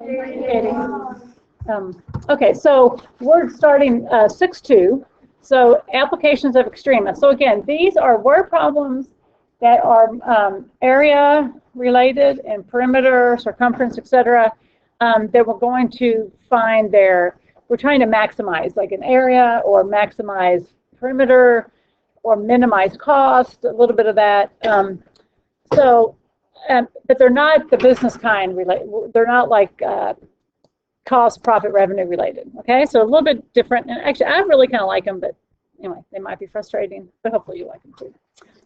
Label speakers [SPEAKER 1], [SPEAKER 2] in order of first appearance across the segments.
[SPEAKER 1] Katie. Okay, so we're starting 6.2. So applications of extrema. So again, these are word problems that are area related and perimeter, circumference, etc. That we're going to find there. We're trying to maximize like an area or maximize perimeter or minimize cost, a little bit of that. But they're not the business kind related. They're not like cost, profit, revenue related. Okay, so a little bit different. And actually, I really kind of like them, but anyway, they might be frustrating, but hopefully you like them too.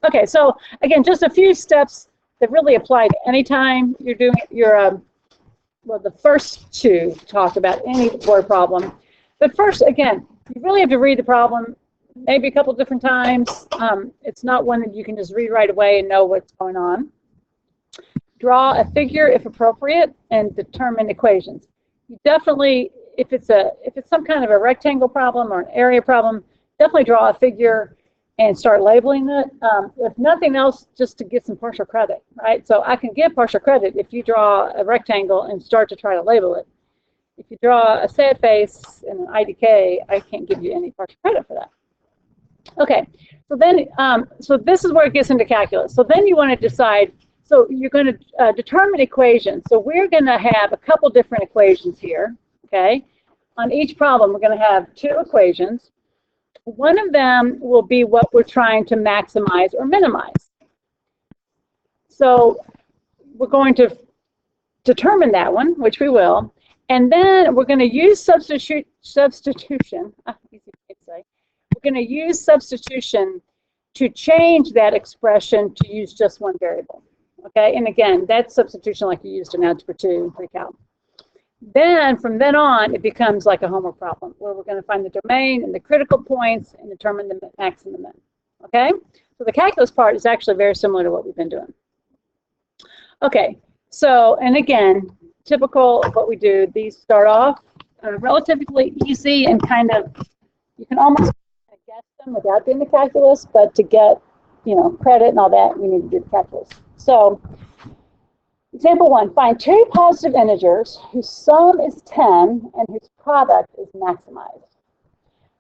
[SPEAKER 1] Okay, so again, just a few steps that really apply to any time you're doing your, well, the first two talk about any word problem. But first, again, you really have to read the problem maybe a couple different times. It's not one that you can just read right away and know what's going on. Draw a figure if appropriate and determine equations. You definitely, if it's some kind of a rectangle problem or an area problem, definitely draw a figure and start labeling it. If nothing else, just to get some partial credit, right? So I can give partial credit if you draw a rectangle and start to try to label it. If you draw a sad face and an IDK, I can't give you any partial credit for that. Okay, so then, so this is where it gets into calculus. So then you want to decide. So you're going to determine equations. So we're going to have a couple different equations here, okay? On each problem, we're going to have two equations. One of them will be what we're trying to maximize or minimize. So we're going to determine that one, which we will, and then we're going to use substitution. Easy to say. We're going to use substitution to change that expression to use just one variable. Okay, and again, that's substitution like you used in Algebra 2 and Pre-Calc. Then, from then on, it becomes like a homework problem where we're going to find the domain and the critical points and determine the max and the min. Okay, so the calculus part is actually very similar to what we've been doing. Okay, so, and again, typical of what we do, these start off relatively easy and kind of, you can almost guess them without doing the calculus, but to get, you know, credit and all that, we need to do the calculus. So, example 1, find two positive integers whose sum is 10 and whose product is maximized.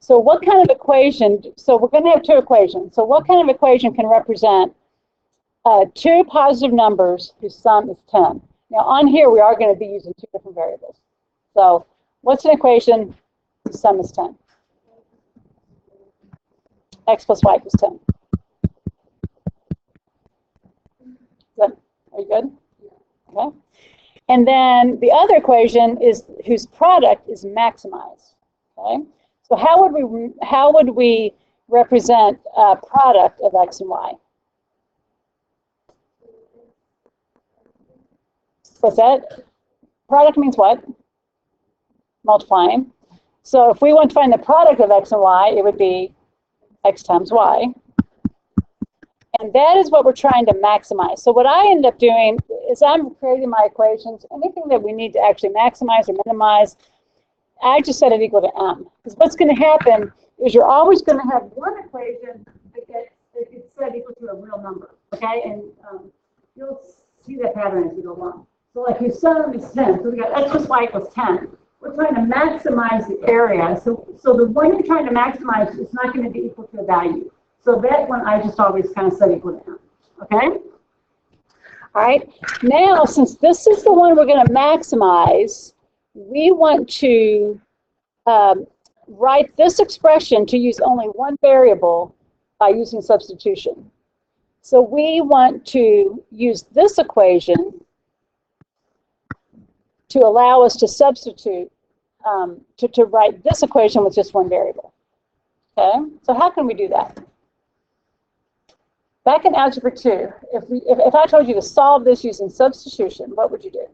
[SPEAKER 1] So what kind of equation, so we're going to have two equations. So what kind of equation can represent two positive numbers whose sum is 10? Now on here we are going to be using two different variables. So what's an equation whose sum is 10? X plus y equals 10. Good. Are you good? Okay. And then the other equation is whose product is maximized. Okay. So how would we represent a product of x and y? What's that? Product means what? Multiplying. So if we want to find the product of x and y, it would be x times y. And that is what we're trying to maximize. So what I end up doing is I'm creating my equations. Anything that we need to actually maximize or minimize, I just set it equal to m. Because what's going to happen is you're always going to have one equation that gets set equal to a real number. Okay? And you'll see that pattern as you go along. So like your sum is 10. So we got x plus y equals 10. We're trying to maximize the area. So the one you're trying to maximize is not going to be equal to a value. So that one I just always kind of set equal to m. Okay? All right. Now, since this is the one we're going to maximize, we want to write this expression to use only one variable by using substitution. So we want to use this equation to allow us to substitute, to write this equation with just one variable. Okay? So how can we do that? Back in Algebra 2, if I told you to solve this using substitution, what would you do?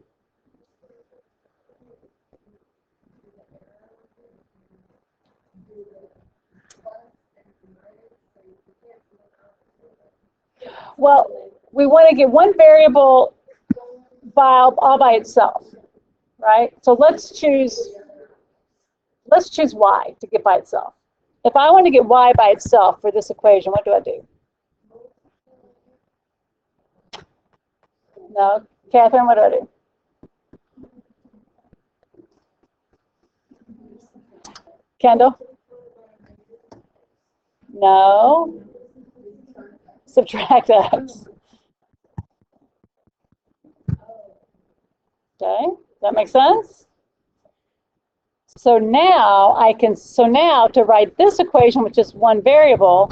[SPEAKER 1] Well, we want to get one variable all by itself, right? So let's choose y to get by itself. If I want to get y by itself for this equation, what do I do? No, Catherine, what do I do? Kendall? No. Subtract x. Okay, does that make sense? So now to write this equation, which is one variable,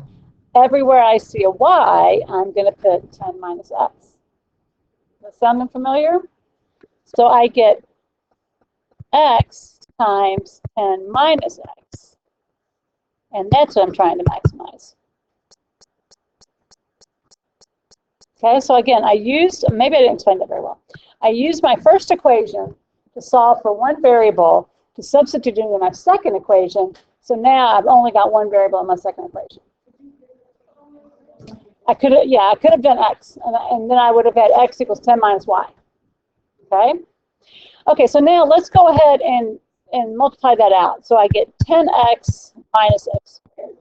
[SPEAKER 1] everywhere I see a y, I'm going to put 10 minus x. Does that sound familiar? So I get x times 10 minus x. And that's what I'm trying to maximize. Okay, so again, maybe I didn't explain that very well. I used my first equation to solve for one variable to substitute into my second equation. So now I've only got one variable in my second equation. I could have done x, and then I would have had x equals 10 minus y. Okay? Okay, so now let's go ahead and multiply that out. So I get 10x minus x squared.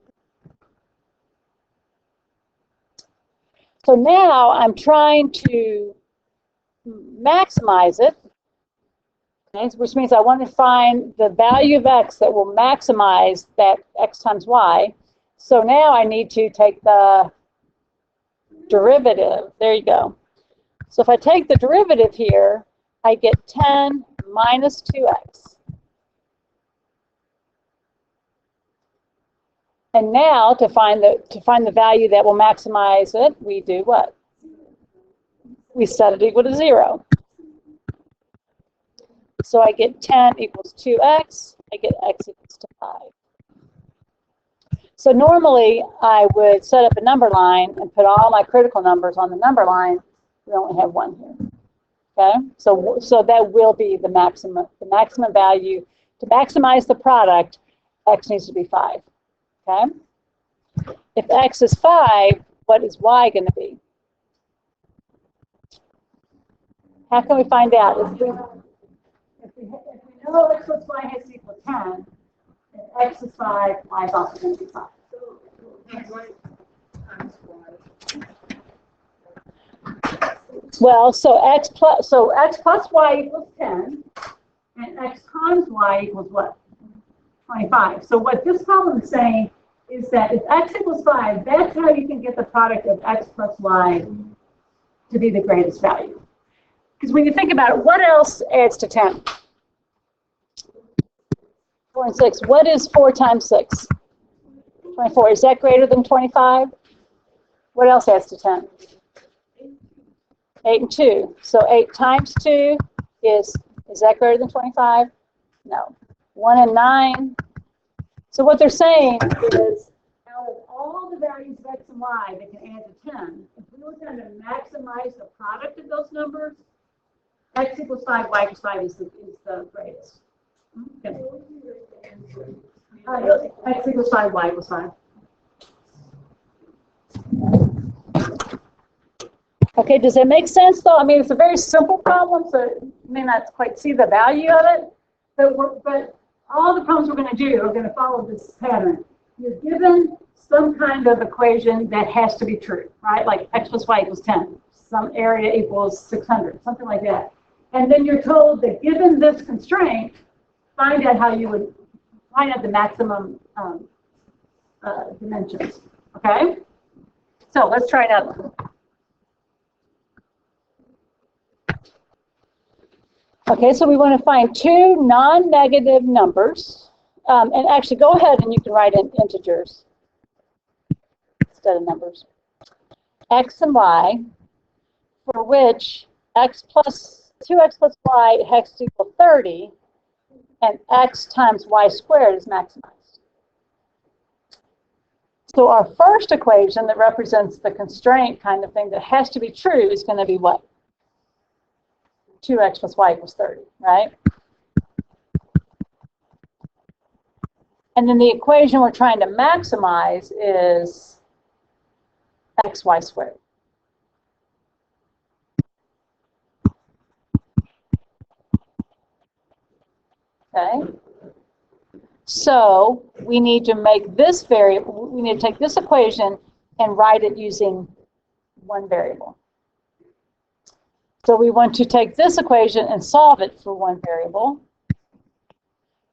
[SPEAKER 1] So now I'm trying to maximize it, okay, which means I want to find the value of x that will maximize that x times y. So now I need to take the derivative. There you go. So if I take the derivative here, I get 10 minus 2x. And now to find the value that will maximize it, we do what? We set it equal to 0. So I get 10 equals 2x. I get x equals to 5. So normally I would set up a number line and put all my critical numbers on the number line. We only have one here. Okay, so that will be the maximum value. To maximize the product, x needs to be 5. Okay, if x is 5, what is y going to be? How can we find out? If we know x plus y has to equal 10, if x is 5, y is also going to be 5. Well, so x plus y equals 10, and x times y equals what? 25. So what this problem is saying is that if x equals 5, that's how you can get the product of x plus y to be the greatest value. Because when you think about it, what else adds to 10? 4 and 6. What is 4 times 6? 24. Is that greater than 25? What else adds to 10? 8 and 2. So 8 times 2 is that greater than 25? No. 1 and 9. So what they're saying is, out of all the values of x and y that can add to 10, if we were trying to maximize the product of those numbers, x equals 5, y equals 5 is the greatest. Okay. X equals 5, y equals 5. Okay, does that make sense though? I mean, it's a very simple problem, so you may not quite see the value of it, but all the problems we're going to do are going to follow this pattern. You're given some kind of equation that has to be true, right? Like x plus y equals 10, some area equals 600, something like that. And then you're told that given this constraint, find out how you would find out the maximum dimensions, okay? So let's try it out. Okay, so we want to find two non-negative numbers. And actually, go ahead and you can write in integers instead of numbers. X and y, for which 2x plus y has to equal 30, and x times y squared is maximized. So our first equation that represents the constraint kind of thing that has to be true is going to be what? 2x plus y equals 30, right? And then the equation we're trying to maximize is xy squared. Okay? So we need to make this variable, we need to take this equation and write it using one variable. So we want to take this equation and solve it for one variable.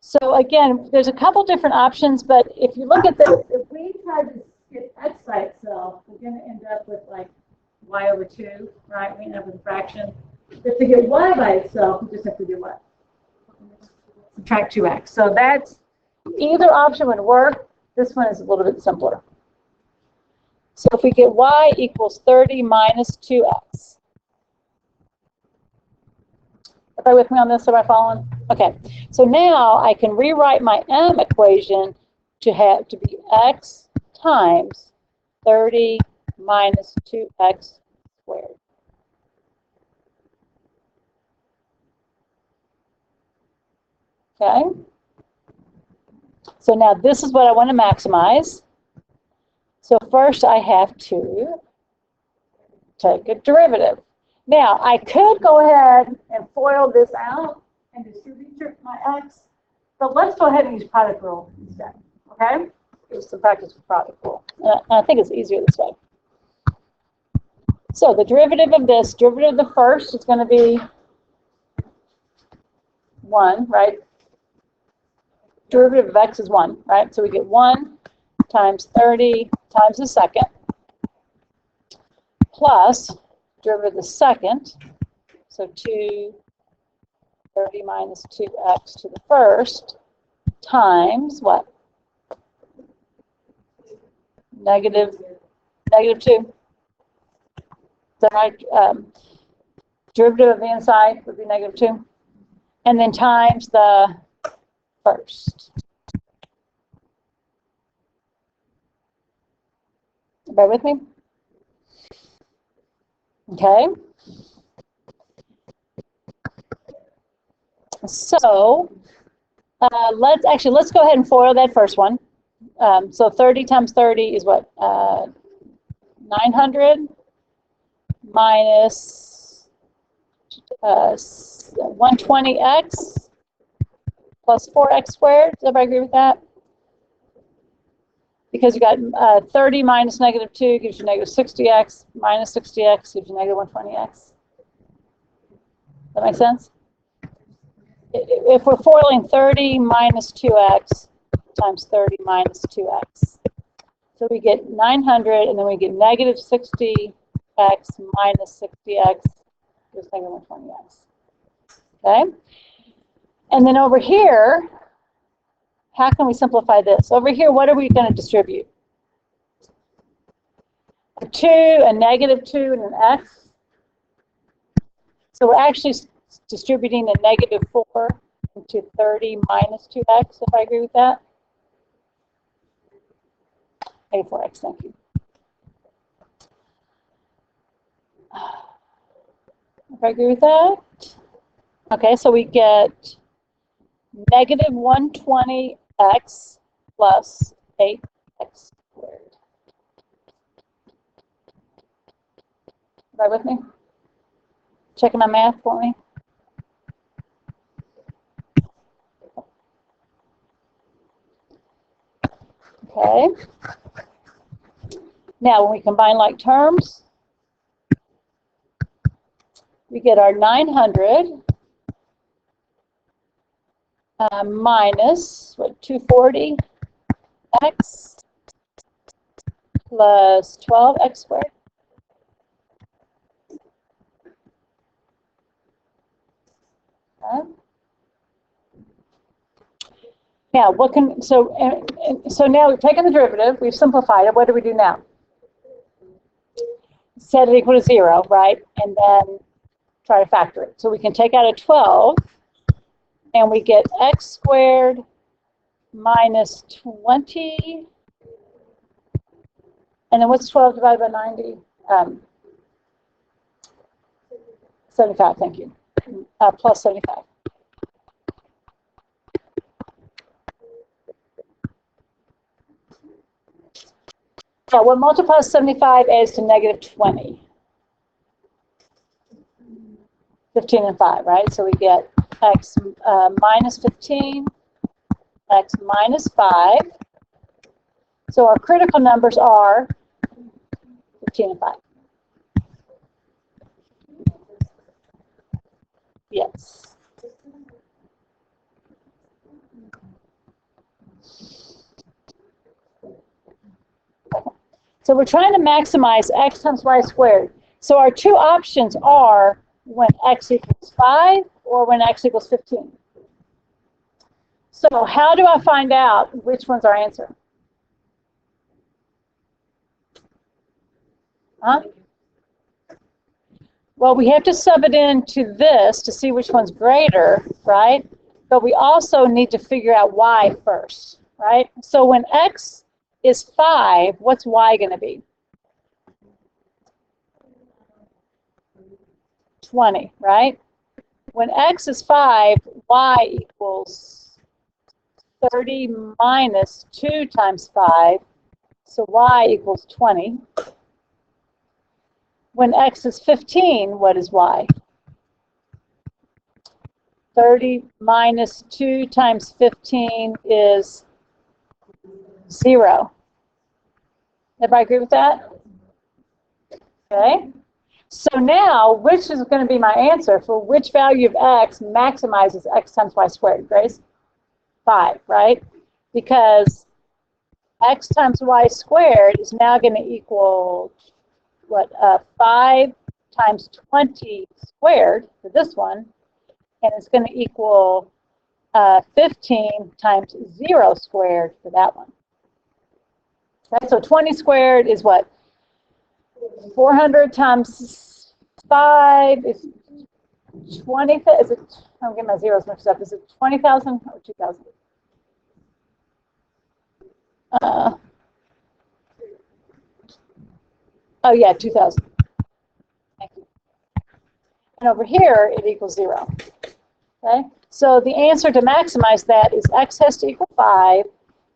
[SPEAKER 1] So again, there's a couple different options, but if you look at this, if we try to get x by itself, we're going to end up with like y over 2, right? We end up with a fraction. But to get y by itself, we just have to do what? Subtract 2x. So that's either option would work. This one is a little bit simpler. So if we get y equals 30 minus 2x. Everybody with me on this? Am I following? Okay. So now I can rewrite my m equation to be x times 30 minus 2x squared. Okay. So now this is what I want to maximize. So first I have to take a derivative. Now I could go ahead and FOIL this out and distribute my x, but let's go ahead and use product rule instead. Okay? Just to practice with product rule. And I think it's easier this way. So the derivative of this, derivative of the first is going to be 1, right? Derivative of x is 1, right? So we get 1 times 30 times the second plus derivative of the second, so 2, 30 minus 2x to the first times what? Negative 2. Is that right? Derivative of the inside would be negative 2. And then times the first. Bear with me. Okay. So let's go ahead and FOIL that first one. So 30 times 30 is what? 900 minus 120x plus 4x squared. Does everybody agree with that? Because you got 30 minus negative 2 gives you negative 60x, minus 60x gives you negative 120x. That make sense? If we're FOILing 30 minus 2x times 30 minus 2x. So we get 900, and then we get negative 60x minus 60x gives negative 120x. Okay? And then over here, how can we simplify this? Over here, what are we going to distribute? A 2, a negative 2, and an x. So we're actually distributing a negative 4 into 30 minus 2x, if I agree with that. Negative 4x, thank you. If I agree with that. Okay, so we get negative 120x plus 8x squared. Right with me? Checking my math for me? Okay. Now, when we combine like terms, we get our 900 minus, what, 240x plus 12x squared. Okay. Now, what can, so now we've taken the derivative, we've simplified it. What do we do now? Set it equal to 0, right? And then try to factor it. So we can take out a 12, and we get x squared minus 20. And then what's 12 divided by 90? 75, thank you. Plus 75. Now, what multiplies 75 adds to negative 20. 15 and 5, right? So we get x minus 15, x minus 5. So our critical numbers are 15 and 5. Yes. So we're trying to maximize x times y squared. So our two options are when x equals 5 or when x equals 15. So how do I find out which one's our answer? Huh? Well, we have to sub it into this to see which one's greater, right? But we also need to figure out y first, right? So when x is 5, what's y going to be? 20, right? When x is 5, y equals 30 minus 2 times 5, so y equals 20. When x is 15, what is y? 30 minus 2 times 15 is 0. Everybody agree with that? Okay. So now, which is going to be my answer for which value of x maximizes x times y squared, Grace? 5, right? Because x times y squared is now going to equal, what, 5 times 20 squared for this one, and it's going to equal 15 times 0 squared for that one. Okay, so 20 squared is what? 400 times 5 is 20, is it, I'm getting my zeros mixed up, is it 20,000 or 2,000? Oh yeah, 2,000. Thank you. And over here, it equals 0. Okay, so the answer to maximize that is x has to equal 5,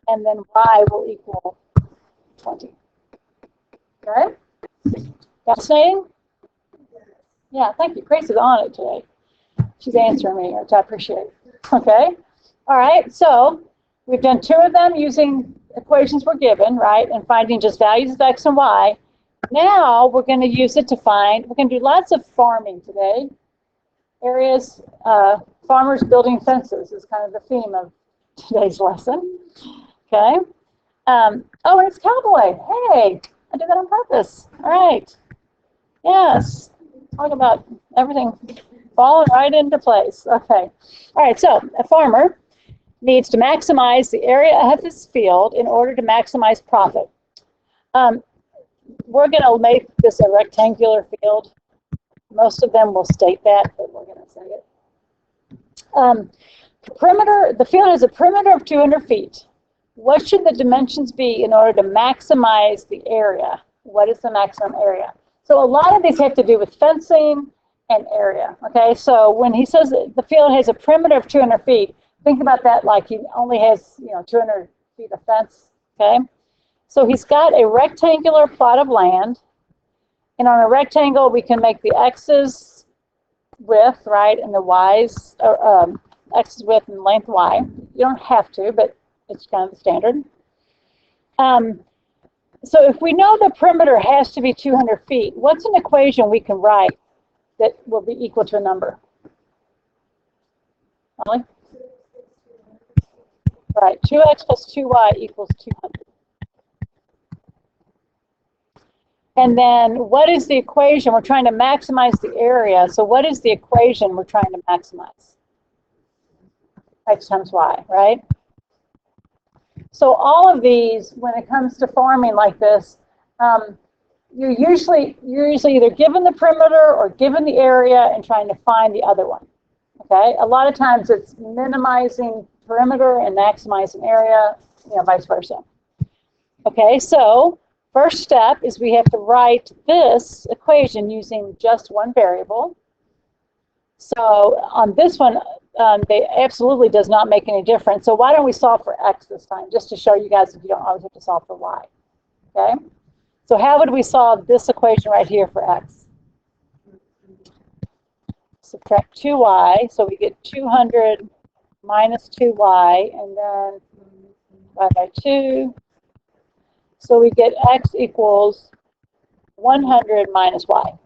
[SPEAKER 1] and then y will equal 20. Okay? Fascinating? Yeah, thank you. Grace is on it today. She's answering me, which I appreciate. Okay? All right, so we've done 2 of them using equations we're given, right, and finding just values of x and y. Now we're going to use it to find, we're going to do lots of farming today. Areas, farmers building fences is kind of the theme of today's lesson. Okay. Oh, and it's cowboy. Hey, I did that on purpose. All right. Yes. Talk about everything falling right into place. Okay. All right. So a farmer needs to maximize the area of his field in order to maximize profit. We're going to make this a rectangular field. Most of them will state that, but we're going to say it. The field has a perimeter of 200 feet. What should the dimensions be in order to maximize the area? What is the maximum area? So a lot of these have to do with fencing and area. Okay, so when he says that the field has a perimeter of 200 feet, think about that like he only has 200 feet of fence. Okay, so he's got a rectangular plot of land, and on a rectangle we can make the x's width, right, and the y's, x's width and length y. You don't have to, but it's kind of the standard. So if we know the perimeter has to be 200 feet, what's an equation we can write that will be equal to a number? Molly? Right, 2x plus 2y equals 200. And then what is the equation? We're trying to maximize the area. So what is the equation we're trying to maximize? X times y, right? So all of these, when it comes to farming like this, you're usually either given the perimeter or given the area and trying to find the other one. Okay, a lot of times it's minimizing perimeter and maximizing area, vice versa. Okay, so first step is we have to write this equation using just one variable. So on this one, they absolutely does not make any difference. So why don't we solve for x this time, just to show you guys that you don't always have to solve for y. Okay? So how would we solve this equation right here for x? Subtract 2y, so we get 200 minus 2y, and then divide by 2. So we get x equals 100 minus y.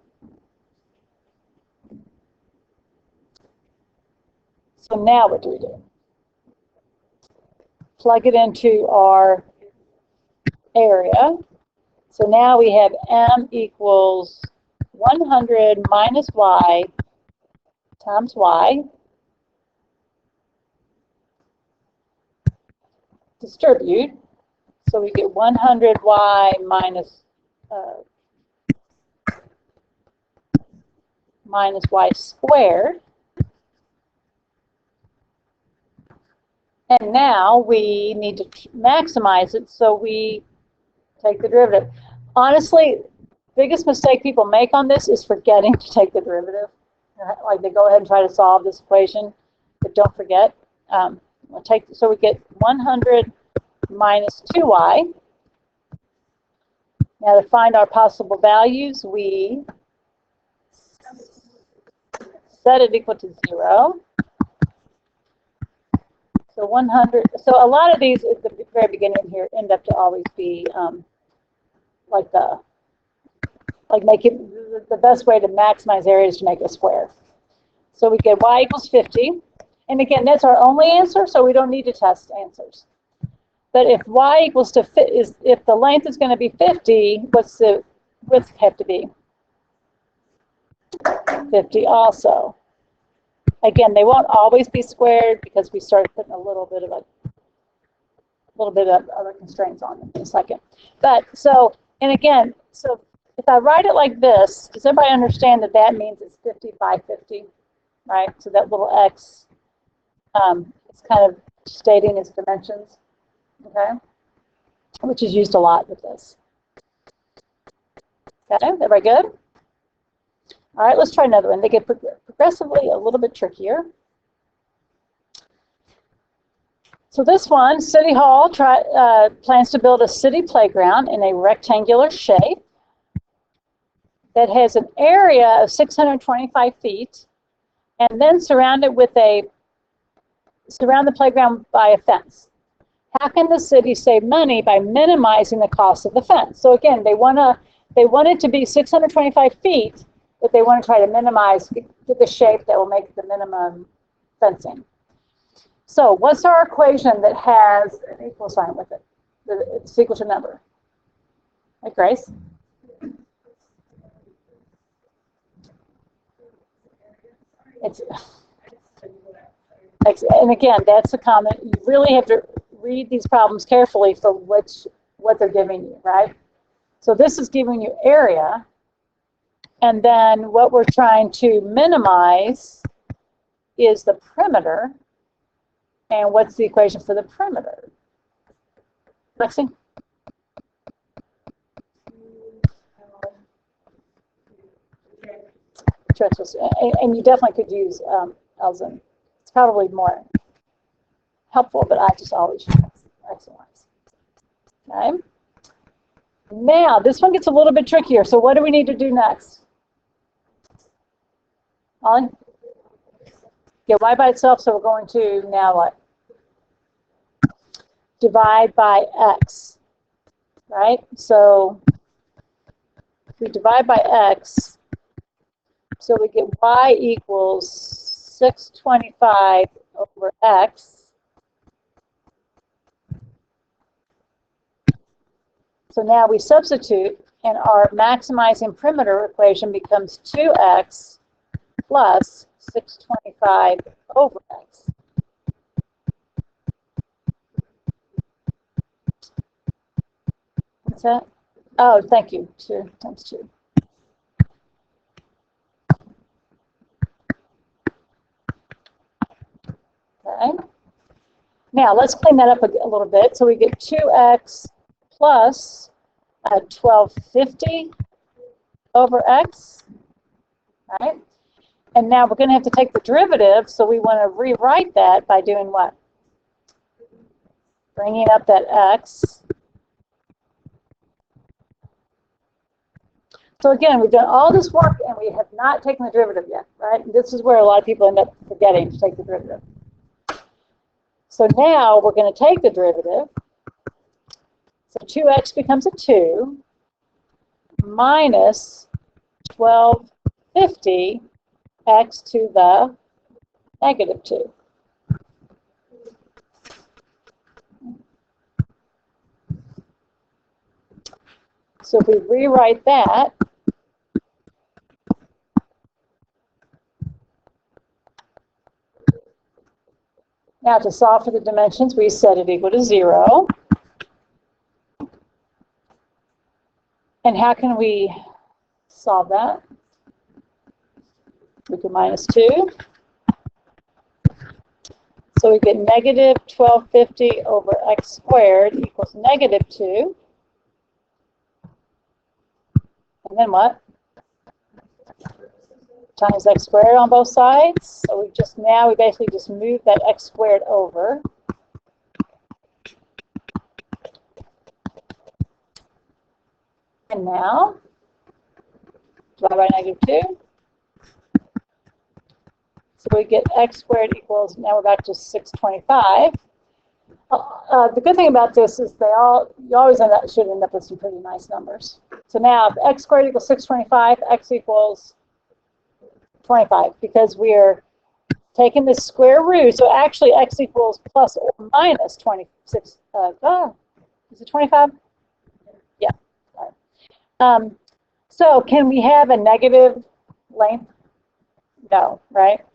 [SPEAKER 1] So now what do we do? Plug it into our area. So now we have m equals 100 minus y times y. Distribute. So we get 100y minus y squared. And now we need to maximize it, so we take the derivative. Honestly, biggest mistake people make on this is forgetting to take the derivative. Like they go ahead and try to solve this equation, but don't forget. So we get 100 minus 2y. Now to find our possible values, we set it equal to 0. So 100. So a lot of these at the very beginning here end up to always be make it the best way to maximize area is to make a square. So we get y equals 50. And again, that's our only answer, so we don't need to test answers. But if y equals to if the length is going to be 50, what's the width have to be? 50 also. Again, they won't always be squared because we started putting a little bit of other constraints on them in a second. But so, and again, so if I write it like this, does everybody understand that that means it's 50 by 50, right? So that little x is kind of stating its dimensions, okay? Which is used a lot with this. Okay, everybody good? All right, let's try another one. They get progressively a little bit trickier. So this one, City Hall plans to build a city playground in a rectangular shape that has an area of 625 feet, and then surround the playground by a fence. How can the city save money by minimizing the cost of the fence? So again, they want it to be 625 feet, but they want to try to minimize, get the shape that will make the minimum fencing. So what's our equation that has an equal sign with it? It's equal to a number. Right, Grace? And again, that's a comment. You really have to read these problems carefully for what they're giving you, right? So this is giving you area, and then what we're trying to minimize is the perimeter. And what's the equation for the perimeter? Lexi? And you definitely could use Elzen. It's probably more helpful, but I just always use excellence. Okay. Now, this one gets a little bit trickier. So what do we need to do next? Ollie? Get y by itself, so we're going to now what? Divide by x, right? So if we divide by x, so we get y equals 625 over x. So now we substitute, and our maximizing perimeter equation becomes 2x plus 625 over x. What's that? Oh, thank you. 2 times 2. Okay. Now let's clean that up a little bit. So we get 2x plus 1250 over x, right? And now we're going to have to take the derivative, so we want to rewrite that by doing what? Bringing up that x. So again, we've done all this work and we have not taken the derivative yet, right? And this is where a lot of people end up forgetting to take the derivative. So now we're going to take the derivative. So 2x becomes a 2 minus 1250 x to the negative 2. So if we rewrite that, now to solve for the dimensions, we set it equal to 0. And how can we solve that? We can minus 2. So we get negative 1250 over x squared equals negative 2. And then what? Times x squared on both sides. So we basically just move that x squared over. And now, divide by negative 2. So we get x squared equals, now we're back to 625. The good thing about this is you always should end up with some pretty nice numbers. So now if x squared equals 625, x equals 25, because we're taking the square root. So actually x equals plus or minus 26. Is it 25? Yeah. So can we have a negative length? No, right?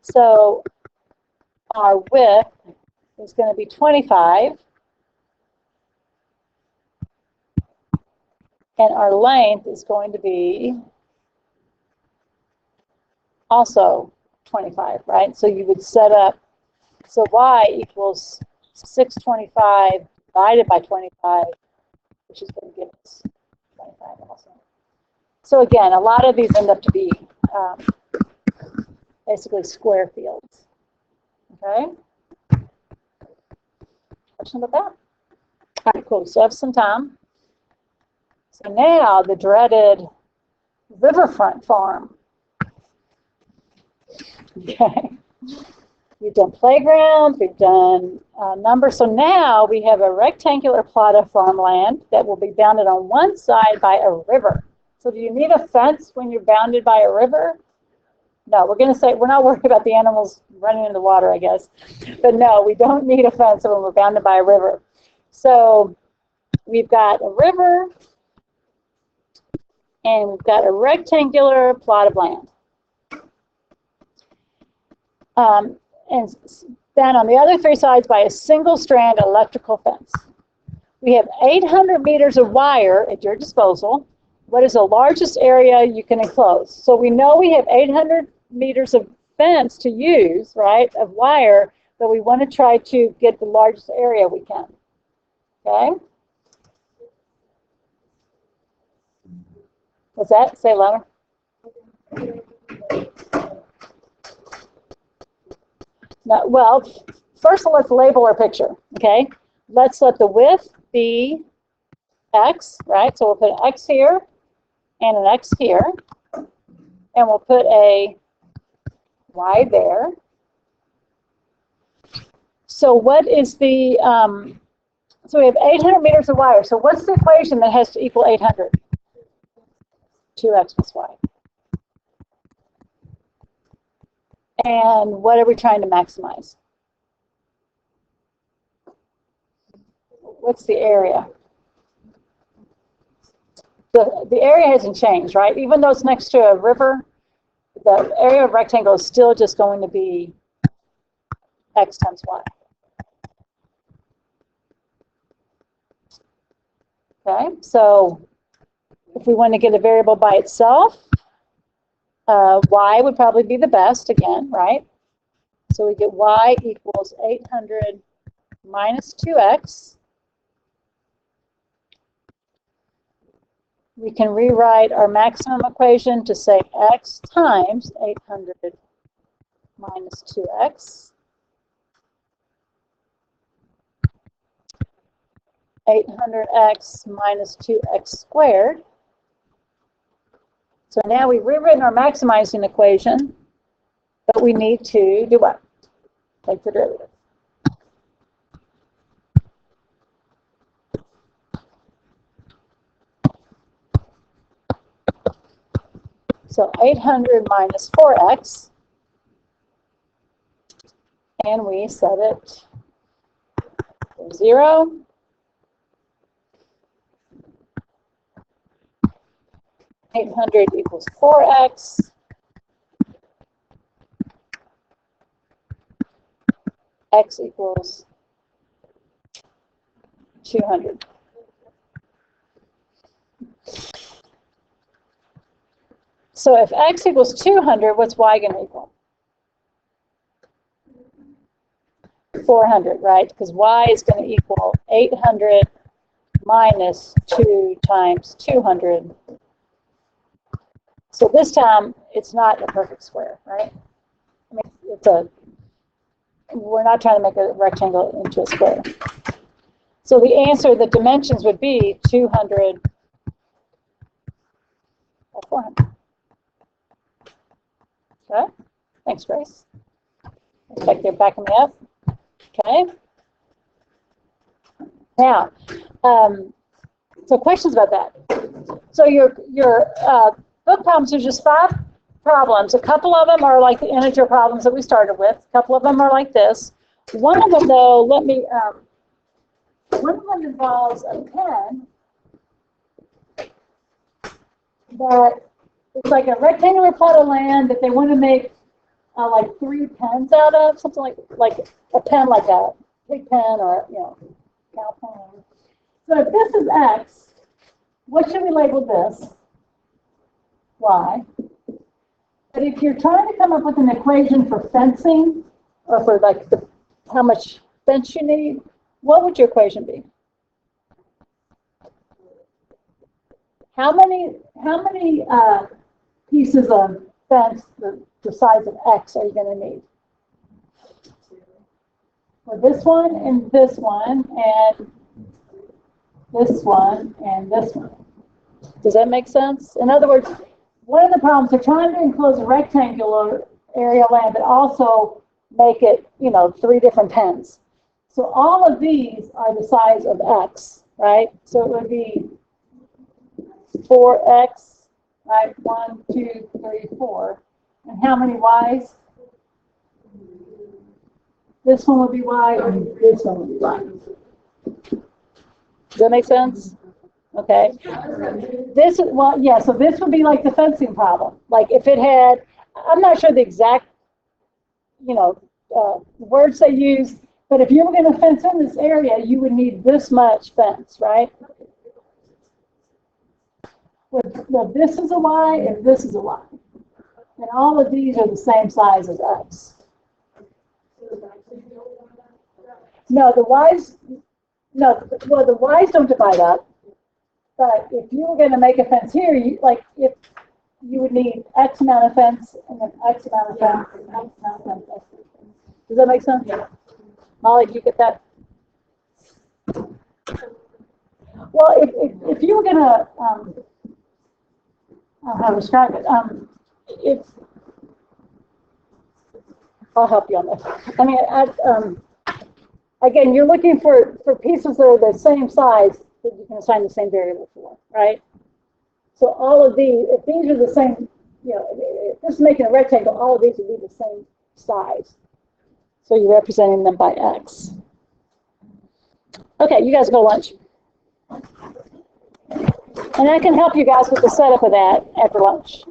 [SPEAKER 1] So our width is going to be 25. And our length is going to be also 25, right? So you would set up, so y equals 625 divided by 25, which is going to give us 25 also. So again, a lot of these end up to be basically square fields. Okay? Question about that? All right, cool. So I have some time. So now the dreaded riverfront farm. Okay. We've done playgrounds, we've done numbers. So now we have a rectangular plot of farmland that will be bounded on one side by a river. So do you need a fence when you're bounded by a river? No, we're going to say we're not worried about the animals running in the water, I guess. But no, we don't need a fence when we're bounded by a river. So we've got a river and we've got a rectangular plot of land. And then on the other three sides by a single strand electrical fence. We have 800 meters of wire at your disposal. What is the largest area you can enclose? So we know we have 800 meters of fence to use, right, of wire, but we want to try to get the largest area we can. Okay? What's that? Say louder. Now, well, first let's label our picture, okay? Let's let the width be x, right? So we'll put an x here and an x here, and we'll put a y there. So what is the, so we have 800 meters of wire. So what's the equation that has to equal 800? 2x plus y. And what are we trying to maximize? What's the area? The area hasn't changed, right? Even though it's next to a river, the area of rectangle is still just going to be x times y. Okay, so if we want to get a variable by itself, y would probably be the best again, right? So we get y equals 800 minus 2x. We can rewrite our maximum equation to say x times 800 minus 2x. 800x minus 2x squared. So now we've rewritten our maximizing equation, but we need to do what? Take the derivative. So 800 minus 4x, and we set it to 0. 800 equals 4x. X equals 200. So if x equals 200, what's y going to equal? 400, right? Because y is going to equal 800 minus 2 times 200. So this time, it's not a perfect square, right? I mean, we're not trying to make a rectangle into a square. So the answer, the dimensions would be 200 or 400. Okay, thanks, Grace. Looks like they're backing me up. Okay. Now, so questions about that. So your book problems are just 5 problems. A couple of them are like the integer problems that we started with. A couple of them are like this. One of them, though, one of them involves a pen that it's like a rectangular plot of land that they want to make like 3 pens out of, something like a pen, like a pig pen or cow pen. So if this is x, what should we label this? Y. But if you're trying to come up with an equation for fencing, or for like how much fence you need, what would your equation be? How many pieces of fence the size of x are you going to need? For this one and this one and this one and this one. Does that make sense? In other words, one of the problems, they're trying to enclose a rectangular area of land, but also make it, 3 different pens. So all of these are the size of x, right? So it would be 4x, right? 1, 2, 3, 4. And how many y's? This one would be y, or this one would be y. Does that make sense? Okay. So this would be like the fencing problem. Like if it had, I'm not sure the exact, words they use, but if you were going to fence in this area, you would need this much fence, right? Well, this is a y and this is a y. And all of these are the same size as x. No, the y's don't divide up. But if you were going to make a fence here, you would need X amount of fence and then X amount of fence and X amount of fence. Does that make sense? Molly, do you get that? Well, if you were going to, I don't know how to describe it. I'll help you on that. I mean, again, you're looking for pieces that are the same size that you can assign the same variable for, right? So all of these, if these are the same, if this is making a rectangle, all of these would be the same size. So you're representing them by x. Okay, you guys go lunch. And I can help you guys with the setup of that after lunch.